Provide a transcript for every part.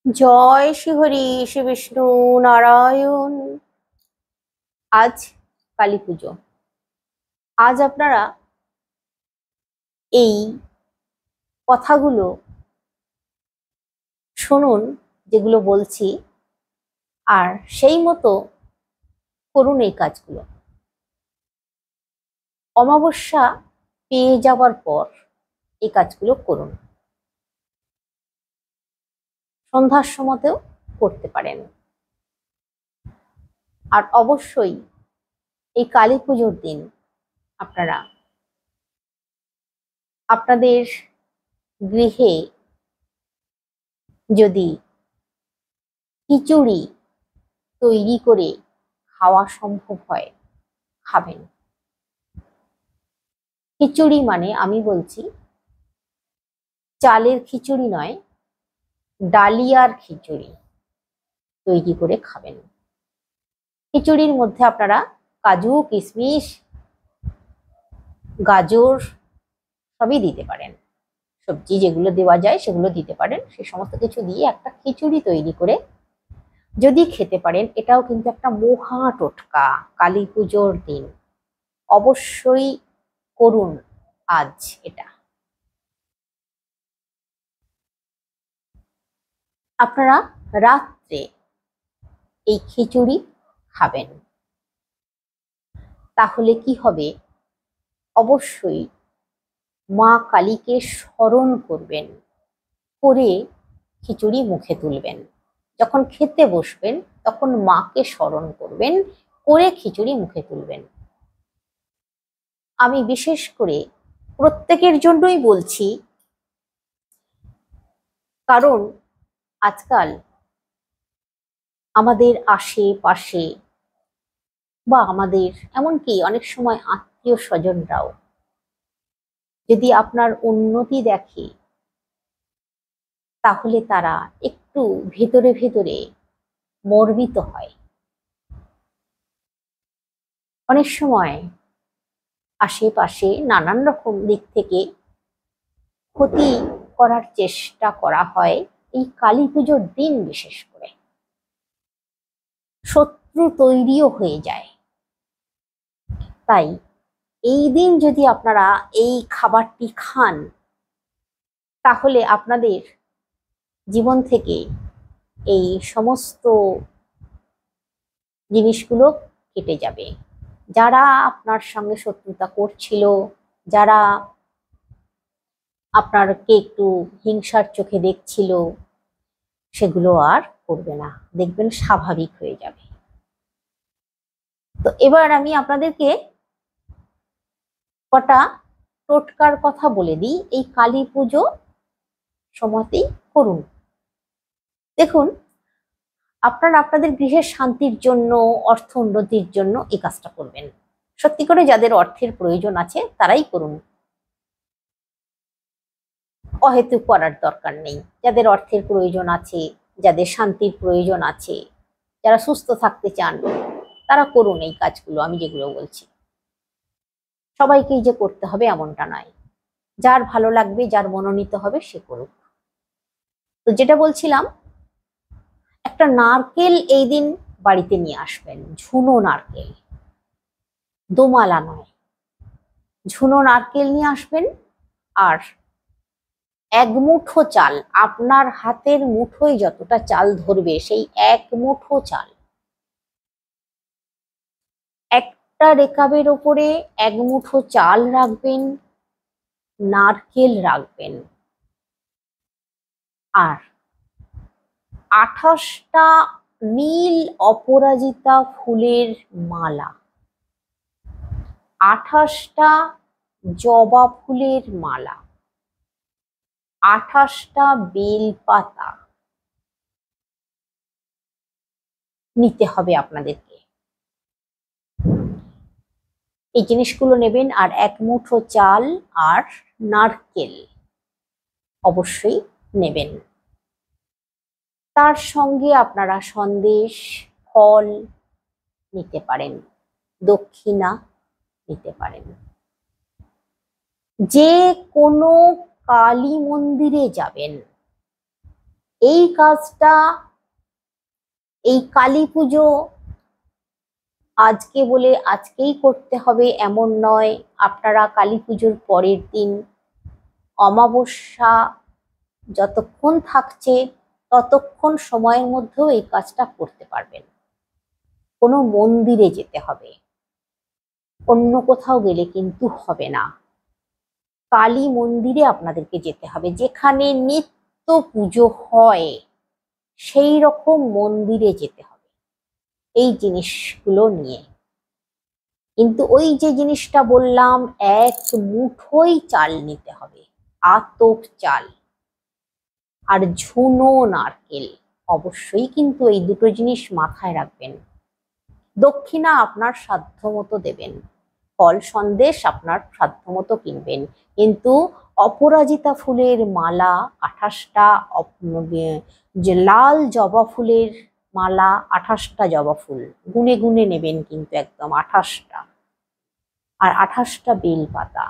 জয় শ্রী হরি শ্রী বিষ্ণু নারায়ণ। আজ কালী পুজো। আজ আপনারা এই কথাগুলো শুনুন যেগুলো বলছি, আর সেই মতো করুন এই কাজগুলো। অমাবস্যা পেয়ে যাওয়ার পর এই কাজগুলো করুন। সন্ধ্যার সময়তেও করতে পারেন। আর অবশ্যই এই কালী পুজোর দিন আপনারা আপনাদের গৃহে যদি খিচুড়ি তৈরি করে খাওয়া সম্ভব হয়, খাবেন। খিচুড়ি মানে আমি বলছি চালের খিচুড়ি নয়, ডালিয়ার খিচুড়ি তৈরি করে খাবেন। খিচুড়ির মধ্যে আপনারা কাজু, কিশমিশ, গাজর সবই দিতে পারেন। সবজি যেগুলো দেওয়া যায় সেগুলো দিতে পারেন। সে সমস্ত কিছু দিয়ে একটা খিচুড়ি তৈরি করে যদি খেতে পারেন, এটাও কিন্তু একটা মহা টোটকা। কালী পুজোর দিন অবশ্যই করুন আজ এটা। আপনারা রাত্রে এই খিচুড়ি খাবেন। তাহলে কি হবে, অবশ্যই মা কালীকে স্মরণ করবেন, করে খিচুড়ি মুখে তুলবেন। যখন খেতে বসবেন তখন মাকে স্মরণ করবেন, করে খিচুড়ি মুখে তুলবেন। আমি বিশেষ করে প্রত্যেকের জন্যই বলছি, কারণ আজকাল আমাদের আশেপাশে বা আমাদের এমনকি অনেক সময় আত্মীয় স্বজনরাও যদি আপনার উন্নতি দেখে, তাহলে তারা একটু ভেতরে ভেতরে মর্বিত হয়। অনেক সময় আশেপাশে নানান রকম দিক থেকে ক্ষতি করার চেষ্টা করা হয় এই কালী পুজোর দিন। বিশেষ করে শত্রু তৈরিও হয়ে যায়। তাই এই দিন যদি আপনারা এই খাবারটি খান, তাহলে আপনাদের জীবন থেকে এই সমস্ত জিনিসগুলো কেটে যাবে। যারা আপনার সঙ্গে শত্রুতা করছিল, যারা আপনারকে একটু হিংসার চোখে দেখছিল, সেগুলো আর করবে না, দেখবেন স্বাভাবিক হয়ে যাবে। তো এবার আমি আপনাদেরকে কটা টোটকার কথা বলে দিই, এই কালী পুজো সময়তেই করুন। দেখুন, আপনারা আপনাদের গৃহের শান্তির জন্য, অর্থ উন্নতির জন্য এই কাজটা করবেন। সত্যি করে যাদের অর্থের প্রয়োজন আছে তারাই করুন, অহেতুক করার দরকার নেই। যাদের অর্থের প্রয়োজন আছে, যাদের শান্তির প্রয়োজন আছে, যারা সুস্থ থাকতে চান, তারা করুন এই কাজগুলো আমি যেগুলো বলছি। সবাইকেই যে করতে হবে এমনটা নয়, যার ভালো লাগবে, যার মনোনীত হবে সে করুক। তো যেটা বলছিলাম, একটা নারকেল এই দিন বাড়িতে নিয়ে আসবেন, ঝুনো নারকেল, দোমালা নয়, ঝুনো নারকেল নিয়ে আসবেন। আর এক মুঠো চাল, আপনার হাতের মুঠোয় যতটা চাল ধরবে সেই এক মুঠো চাল, একটা রেকাবের ওপরে এক মুঠো চাল রাখবেন, নারকেল রাখবেন, আর 28টা নীল অপরাজিতা ফুলের মালা, 28টা জবা ফুলের মালা, 28টা বেল পাতা নিতে হবে আপনাদেরকে। এই জিনিসগুলো নেবেন, আর এক মুঠো চাল আর নারকেল অবশ্যই নেবেন। তার সঙ্গে আপনারা সন্দেশ, ফল নিতে পারেন, দক্ষিণা নিতে পারেন। যে কোনো কালী মন্দিরে যাবেন, এই কাজটা, এই কালী পুজো আজকে বলে আজকেই করতে হবে এমন নয়। আপনারা কালী পুজোর পরের দিন অমাবস্যা যতক্ষণ থাকছে ততক্ষণ সময়ের মধ্যেও এই কাজটা করতে পারবেন। কোনো মন্দিরে যেতে হবে, অন্য কোথাও গেলে কিন্তু হবে না। কালী মন্দিরে আপনাদেরকে যেতে হবে, যেখানে নিত্য পুজো হয় সেই রকম মন্দিরে যেতে হবে এই জিনিসগুলো নিয়ে। কিন্তু ওই যে জিনিসটা বললাম, এক মুঠোই চাল নিতে হবে, আতপ চাল আর ঝুনো নারকেল। অবশ্যই কিন্তু এই দুটো জিনিস মাথায় রাখবেন। দক্ষিণা আপনার সাধ্য মতো দেবেন, ফল সন্দেশ আপনার সাধ্য মতো কিনবেন, কিন্তু অপরাজিতা ফুলের মালা 28টা, যে লাল জবা ফুলের মালা 28টা জবা ফুল গুনে গুনে নেবেন, কিন্তু একদম 28টা, আর 28টা বেলপাতা।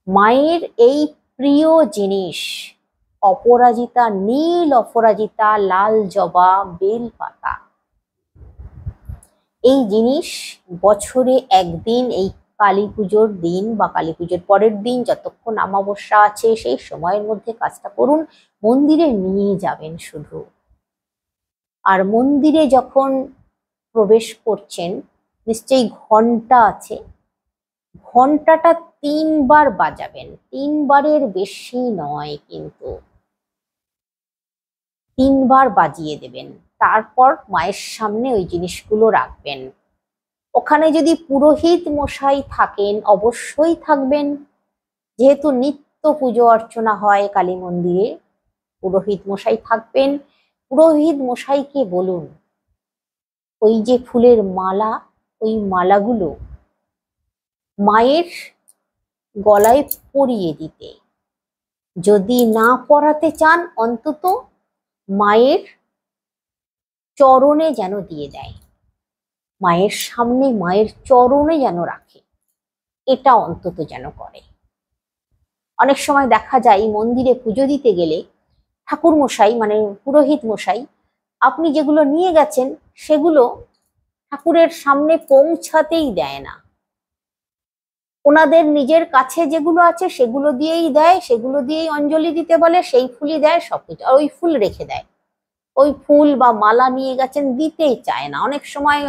মায়ের এই প্রিয় জিনিস অপরাজিতা, নীল অপরাজিতা, লাল জবা, বেলপাতা, এই জিনিস বছরে একদিন এই কালী পুজোর দিন বা কালী পুজোর পরের দিন যতক্ষণ অমাবস্যা আছে সেই সময়ের মধ্যে কাজটা করুন। মন্দিরে নিয়ে যাবেন শুধু। আর মন্দিরে যখন প্রবেশ করছেন নিশ্চয়ই ঘন্টা আছে, ঘন্টাটা 3বার বাজাবেন, 3বারের বেশি নয়, কিন্তু 3বার বাজিয়ে দেবেন। তারপর মায়ের সামনে ওই জিনিসগুলো রাখবেন। ওখানে যদি পুরোহিত মশাই থাকেন অবশ্যই থাকবেন, যেহেতু নিত্য পুজো অর্চনা হয় কালী মন্দিরে, পুরোহিত মশাই থাকবেন। পুরোহিত মশাইকে বলুন ওই যে ফুলের মালা, ওই মালাগুলো মায়ের গলায় পরিয়ে দিতে। যদি না পরাতে চান অন্তত মায়ের চরণে যেন দিয়ে দেয়, মায়ের সামনে মায়ের চরণে যেন রাখে, এটা অন্তত যেন করে। অনেক সময় দেখা যায় মন্দিরে পুজো দিতে গেলে ঠাকুর মশাই মানে পুরোহিত মশাই আপনি যেগুলো নিয়ে গেছেন সেগুলো ঠাকুরের সামনে পৌঁছাতেই দেয় না। ওনাদের নিজের কাছে যেগুলো আছে সেগুলো দিয়েই দেয়, সেগুলো দিয়েই অঞ্জলি দিতে বলে, সেই ফুলই দেয় সবকিছু, আর ওই ফুল রেখে দেয়। ওই ফুল বা মালা নিয়ে গেছেন দিতেই চায় না। অনেক সময়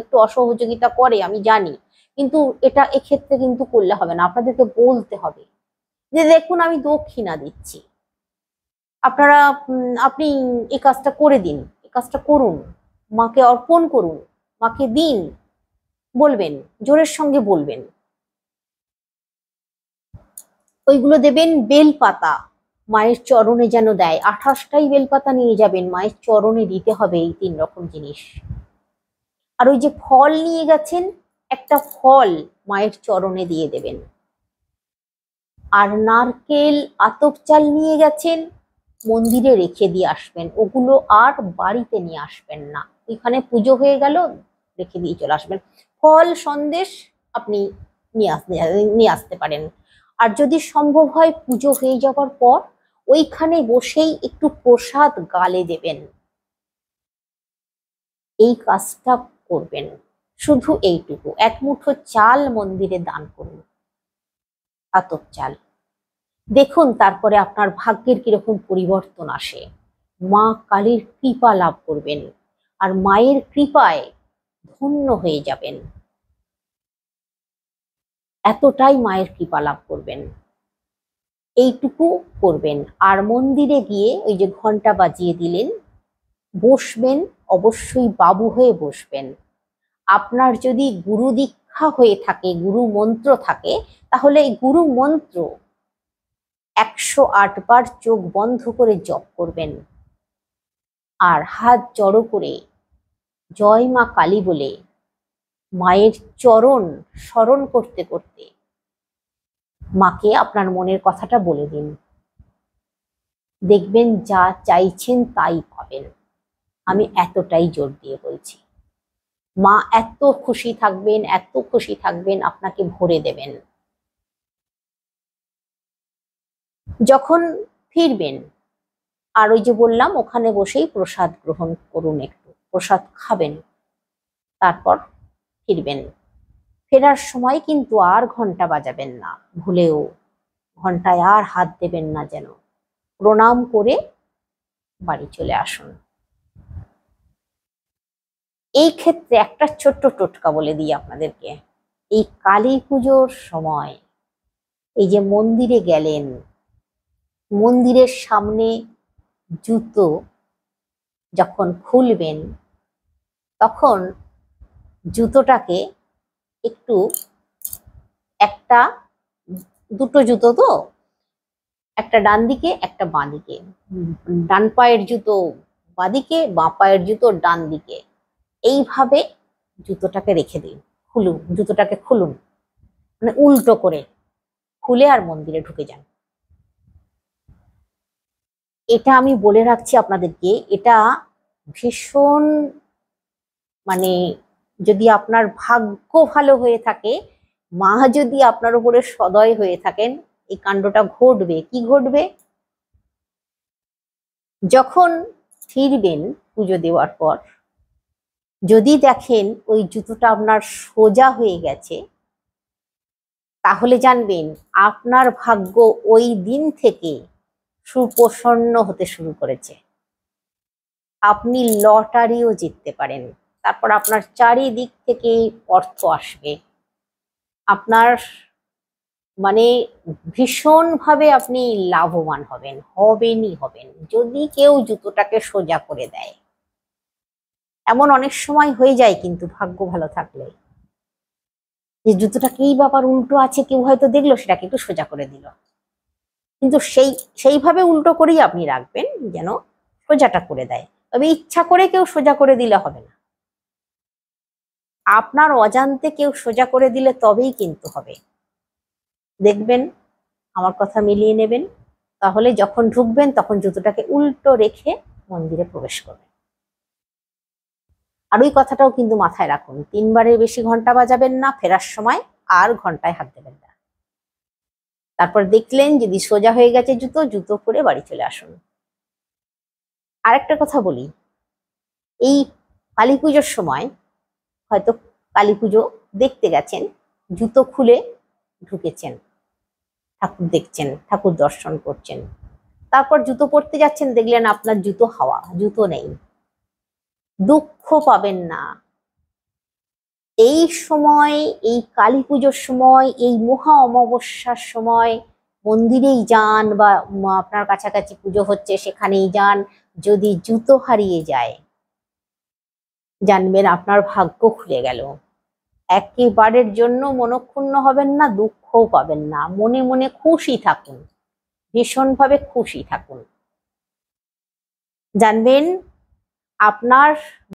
একটু অসহযোগিতা করে আমি জানি, কিন্তু এটা এক্ষেত্রে কিন্তু করলে হবে না। আপনাদেরকে বলতে হবে যে দেখুন আমি দক্ষিণা দিচ্ছি, আপনারা আপনি এই কাজটা করে দিন, এই কাজটা করুন, মাকে অর্পণ করুন, মাকে দিন, বলবেন, জোরের সঙ্গে বলবেন। ওইগুলো দেবেন। বেলপাতা মায়ের চরণে যেন দেয়, 28টাই বেলপাতা নিয়ে যাবেন, মায়ের চরণে দিতে হবে এই 3 রকম জিনিস। আর ওই যে ফল নিয়ে গেছেন একটা ফল মায়ের চরণে দিয়ে দেবেন। আর নারকেল, আতপ চাল নিয়ে গেছেন মন্দিরে রেখে দিয়ে আসবেন, ওগুলো আর বাড়িতে নিয়ে আসবেন না। ওইখানে পুজো হয়ে গেল, রেখে দিয়ে চলে আসবেন। ফল সন্দেশ আপনি নিয়ে আসতে পারেন। আর যদি সম্ভব হয় পুজো হয়ে যাওয়ার পর ওইখানে বসেই একটু প্রসাদ গালে দেবেন। এই কাজটা করবেন, শুধু এইটুকু। 1 মুঠো চাল মন্দিরে দান করুন, আতপ চাল। দেখুন তারপরে আপনার ভাগ্যের কিরকম পরিবর্তন আসে। মা কালীর কৃপা লাভ করবেন, আর মায়ের কৃপায় ধন্য হয়ে যাবেন। এতটাই মায়ের কৃপা লাভ করবেন, এইটুকু করবেন। আর মন্দিরে গিয়ে ওই যে ঘন্টা বাজিয়ে দিলেন, বসবেন, অবশ্যই বাবু হয়ে বসবেন। আপনার যদি গুরু দীক্ষা হয়ে থাকে, গুরু মন্ত্র থাকে, তাহলে এই গুরু মন্ত্র 108 বার চোখ বন্ধ করে জপ করবেন। আর হাত জড়ো করে জয় মা কালী বলে মায়ের চরণ স্মরণ করতে করতে মাকে আপনার মনের কথাটা বলে দিন। দেখবেন যা চাইছেন তাই পাবেন, আমি এতটাই জোর দিয়ে বলছি। মা এত খুশি থাকবেন, এত খুশি থাকবেন, আপনাকে ভরে দেবেন। যখন ফিরবেন আর ওই যে বললাম ওখানে বসেই প্রসাদ গ্রহণ করুন, একটু প্রসাদ খাবেন, তারপর ফিরবেন। ফেরার সময় কিন্তু আর ঘন্টা বাজাবেন না, ভুলেও ঘন্টায় আর হাত দেবেন না, যেন প্রণাম করে বাড়ি চলে আসুন। এই ক্ষেত্রে একটা ছোট্ট টোটকা বলে দিই আপনাদেরকে। এই কালী পুজোর সময় এই যে মন্দিরে গেলেন, মন্দিরের সামনে জুতো যখন খুলবেন, তখন জুতোটাকে একটু, একটা দুটো জুতো তো, একটা ডান দিকে একটা বাঁ দিকে, ডান পায়ের জুতো বাঁ দিকে, বাঁ পায়ের জুতো ডান দিকে, এইভাবে জুতোটাকে রেখে দিন। খুলুন, জুতোটাকে খুলুন, মানে উল্টো করে খুলে আর মন্দিরে ঢুকে যান। এটা আমি বলে রাখছি আপনাদেরকে, এটা ভীষণ, মানে যদি আপনার ভাগ্য ভালো হয়ে থাকে, মা যদি আপনার উপরে সদয় হয়ে থাকেন, এই কাণ্ডটা ঘটবে। কি ঘটবে? যখন ফিরবেন পুজো দেওয়ার পর, যদি দেখেন ওই জুতোটা আপনার সোজা হয়ে গেছে, তাহলে জানবেন আপনার ভাগ্য ওই দিন থেকে সুপ্রসন্ন হতে শুরু করেছে। আপনি লটারিও জিততে পারেন। তারপর আপনার চারিদিক থেকে অর্থ আসবে। আপনার মানে ভীষণভাবে আপনি লাভবান হবেনই হবেন, যদি কেউ জুতোটাকে সোজা করে দেয়। এমন অনেক সময় হয়ে যায় কিন্তু ভাগ্য ভালো থাকলে, যে জুতোটা কি ব্যাপার উল্টো আছে, কেউ হয়তো দেখলো সেটাকে একটু সোজা করে দিল, কিন্তু সেইভাবে উল্টো করেই আপনি রাখবেন যেন সোজাটা করে দেয়। তবে ইচ্ছা করে কেউ সোজা করে দিলে হবে না, আপনার অজান্তে কেউ সোজা করে দিলে তবেই কিন্তু হবে। দেখবেন, আমার কথা মিলিয়ে নেবেন, তাহলে যখন ঢুকবেন তখন জুতোটাকে উল্টো রেখে মন্দিরে প্রবেশ করবেন। আর ওই কথাটাও কিন্তু মাথায় রাখুন, 3বারের বেশি ঘন্টা বাজাবেন না, ফেরার সময় আর ঘন্টায় হাত দেবেন না। তারপর দেখলেন যদি সোজা হয়ে গেছে জুতো, জুতো পরে বাড়ি চলে আসুন। আরেকটা কথা বলি, এই কালী পুজোর সময় হয়তো কালী পুজো দেখতে গেছেন, জুতো খুলে ঢুকেছেন, ঠাকুর দেখছেন, ঠাকুর দর্শন করছেন, তারপর জুতো পরতে যাচ্ছেন, দেখলেন আপনার জুতো হাওয়া, জুতো নেই। দুঃখ পাবেন না। এই সময়, এই কালী পুজোর সময়, এই মহা অমাবস্যার সময় মন্দিরেই যান, বা আপনার কাছাকাছি পুজো হচ্ছে সেখানেই যান, যদি জুতো হারিয়ে যায়, জানবেন আপনার ভাগ্য খুলে গেল। একেবারের জন্য মনক্ষুণ্ণ হবেন না, দুঃখও পাবেন না, মনে মনে খুশি থাকুন, ভীষণভাবে খুশি থাকুন। জানবেন আপনার